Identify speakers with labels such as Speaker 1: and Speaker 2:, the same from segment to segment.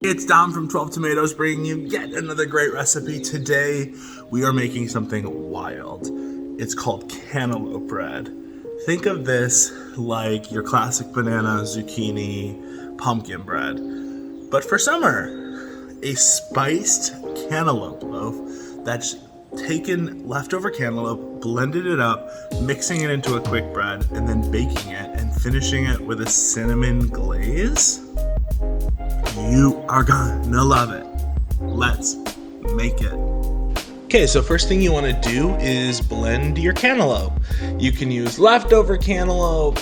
Speaker 1: It's Dom from 12 Tomatoes bringing you yet another great recipe. Today we are making something wild. It's called cantaloupe bread. Think of this like your classic banana, zucchini, pumpkin bread, but for summer. A spiced cantaloupe loaf that's taken leftover cantaloupe, blended it up, mixing it into a quick bread, and then baking it and finishing it with a cinnamon glaze. You are gonna love it. Let's make it. Okay, so first thing you want to do is blend your cantaloupe. You can use leftover cantaloupe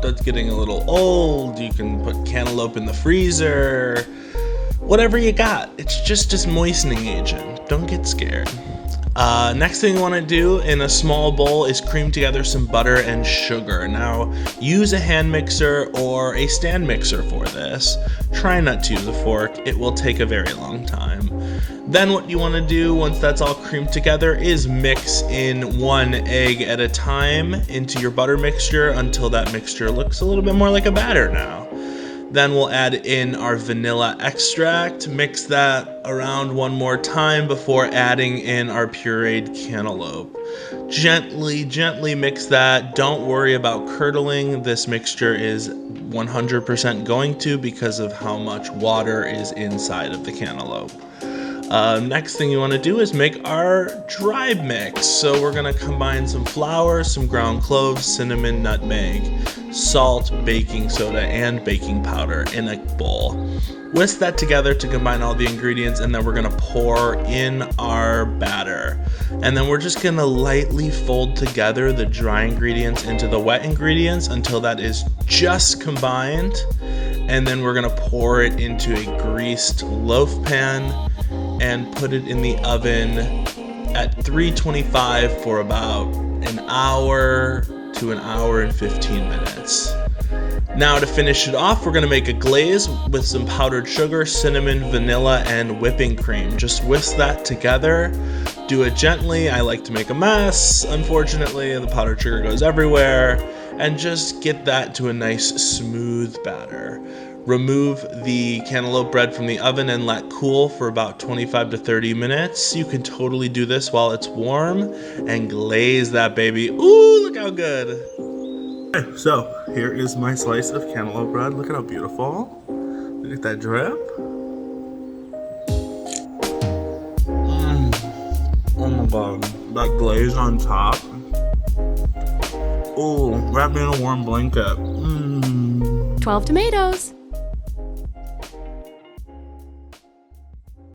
Speaker 1: that's getting a little old. You can put cantaloupe in the freezer. Whatever you got. It's just this moistening agent. Don't get scared. Next thing you want to do in a small bowl is cream together some butter and sugar. Now, use a hand mixer or a stand mixer for this. Try not to use a fork. It will take a very long time. Then what you want to do once that's all creamed together is mix in one egg at a time into your butter mixture until that mixture looks a little bit more like a batter now. Then we'll add in our vanilla extract, mix that around one more time before adding in our pureed cantaloupe. Gently mix that. Don't worry about curdling. This mixture is 100% going to because of how much water is inside of the cantaloupe. Next thing you want to do is make our dry mix. So we're going to combine some flour, some ground cloves, cinnamon, nutmeg, salt, baking soda, and baking powder in a bowl. Whisk that together to combine all the ingredients, and then we're going to pour in our batter. And then we're just going to lightly fold together the dry ingredients into the wet ingredients until that is just combined. And then we're going to pour it into a greased loaf pan and put it in the oven at 325 for about an hour to an hour and 15 minutes. Now to finish it off, we're going to make a glaze with some powdered sugar, cinnamon, vanilla, and whipping cream. Just whisk that together. Do it gently. I like to make a mess. Unfortunately, the powdered sugar goes everywhere. And just get that to a nice smooth batter. Remove the cantaloupe bread from the oven and let cool for about 25 to 30 minutes. You can totally do this while it's warm and glaze that baby. Ooh, look how good. Okay, so here is my slice of cantaloupe bread. Look at how beautiful. Look at that drip. Oh my god, that glaze on top. Ooh, wrap me in a warm blanket.
Speaker 2: 12 tomatoes.